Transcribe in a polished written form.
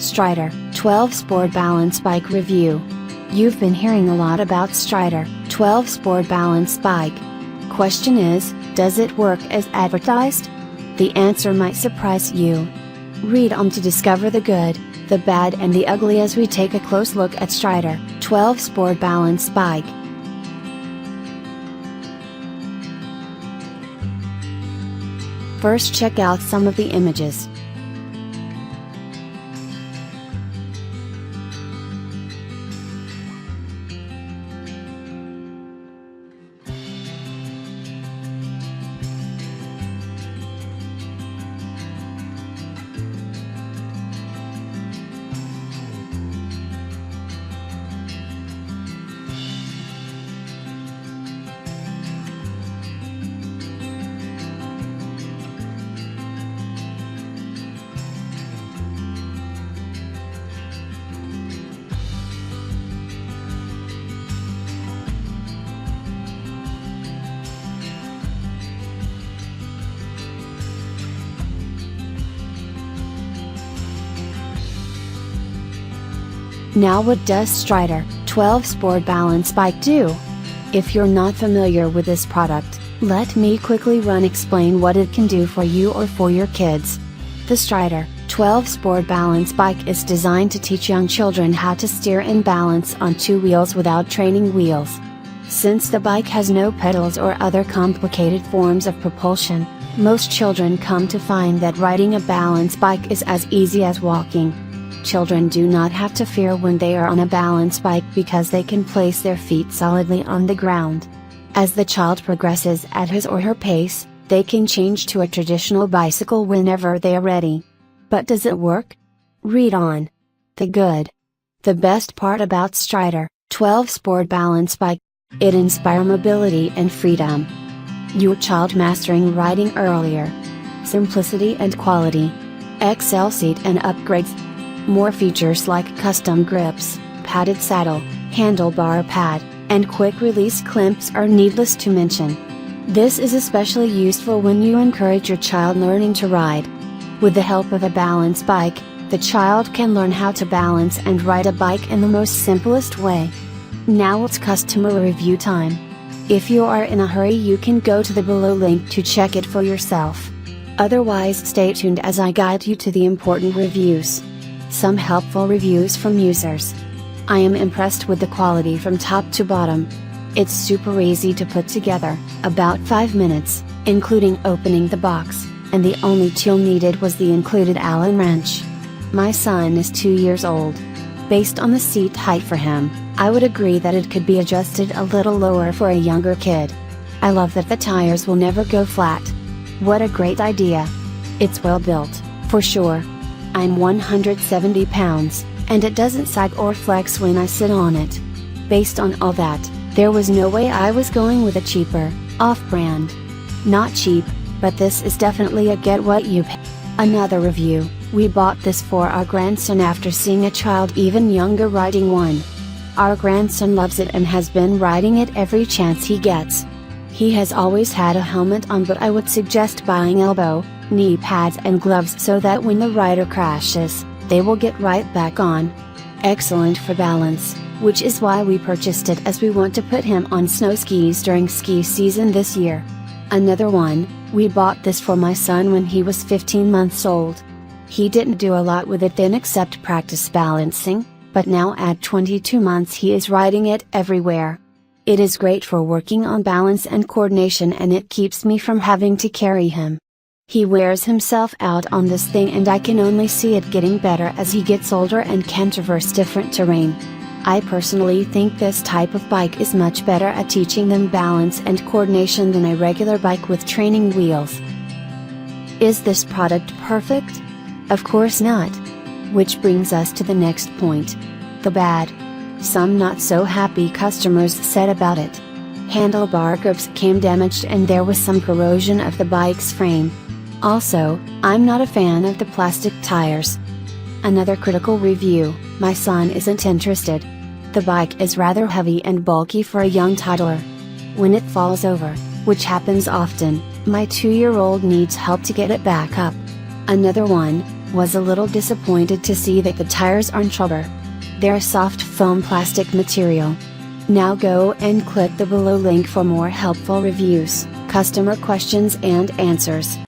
Strider 12 Sport Balance Bike Review. You've been hearing a lot about Strider 12 Sport Balance Bike. Question is, does it work as advertised? The answer might surprise you. Read on to discover the good, the bad and the ugly as we take a close look at Strider 12 Sport Balance Bike. First, check out some of the images. Now, what does Strider 12 Sport Balance Bike do? If you're not familiar with this product, let me quickly explain what it can do for you or for your kids. The Strider 12 Sport Balance Bike is designed to teach young children how to steer and balance on two wheels without training wheels. Since the bike has no pedals or other complicated forms of propulsion, most children come to find that riding a balance bike is as easy as walking. Children do not have to fear when they are on a balance bike because they can place their feet solidly on the ground. As the child progresses at his or her pace, they can change to a traditional bicycle whenever they are ready. But does it work? Read on. The good. The best part about Strider 12 Sport Balance Bike, it inspires mobility and freedom. Your child mastering riding earlier. Simplicity and quality. XL seat and upgrades. More features like custom grips, padded saddle, handlebar pad, and quick release clamps are needless to mention. This is especially useful when you encourage your child learning to ride. With the help of a balance bike, the child can learn how to balance and ride a bike in the most simplest way. Now it's customer review time. If you are in a hurry, you can go to the below link to check it for yourself. Otherwise, stay tuned as I guide you to the important reviews. Some helpful reviews from users. I am impressed with the quality from top to bottom. It's super easy to put together, about 5 minutes, including opening the box, and the only tool needed was the included Allen wrench. My son is 2 years old. Based on the seat height for him, I would agree that it could be adjusted a little lower for a younger kid. I love that the tires will never go flat. What a great idea! It's well built, for sure. I'm 170 pounds, and it doesn't sag or flex when I sit on it. Based on all that, there was no way I was going with a cheaper, off-brand. Not cheap, but this is definitely a get what you pay. Another review, we bought this for our grandson after seeing a child even younger riding one. Our grandson loves it and has been riding it every chance he gets. He has always had a helmet on, but I would suggest buying elbow, knee pads and gloves so that when the rider crashes, they will get right back on. Excellent for balance, which is why we purchased it, as we want to put him on snow skis during ski season this year. Another one, we bought this for my son when he was 15 months old. He didn't do a lot with it then except practice balancing, but now at 22 months he is riding it everywhere. It is great for working on balance and coordination, and it keeps me from having to carry him. He wears himself out on this thing, and I can only see it getting better as he gets older and can traverse different terrain. I personally think this type of bike is much better at teaching them balance and coordination than a regular bike with training wheels. Is this product perfect? Of course not. Which brings us to the next point. The bad. Some not so happy customers said about it. Handlebar grips came damaged and there was some corrosion of the bike's frame. Also, I'm not a fan of the plastic tires. Another critical review, my son isn't interested. The bike is rather heavy and bulky for a young toddler. When it falls over, which happens often, my 2-year-old needs help to get it back up. Another one, Was a little disappointed to see that the tires aren't rubber. They're a soft foam plastic material. Now go and click the below link for more helpful reviews, customer questions and answers.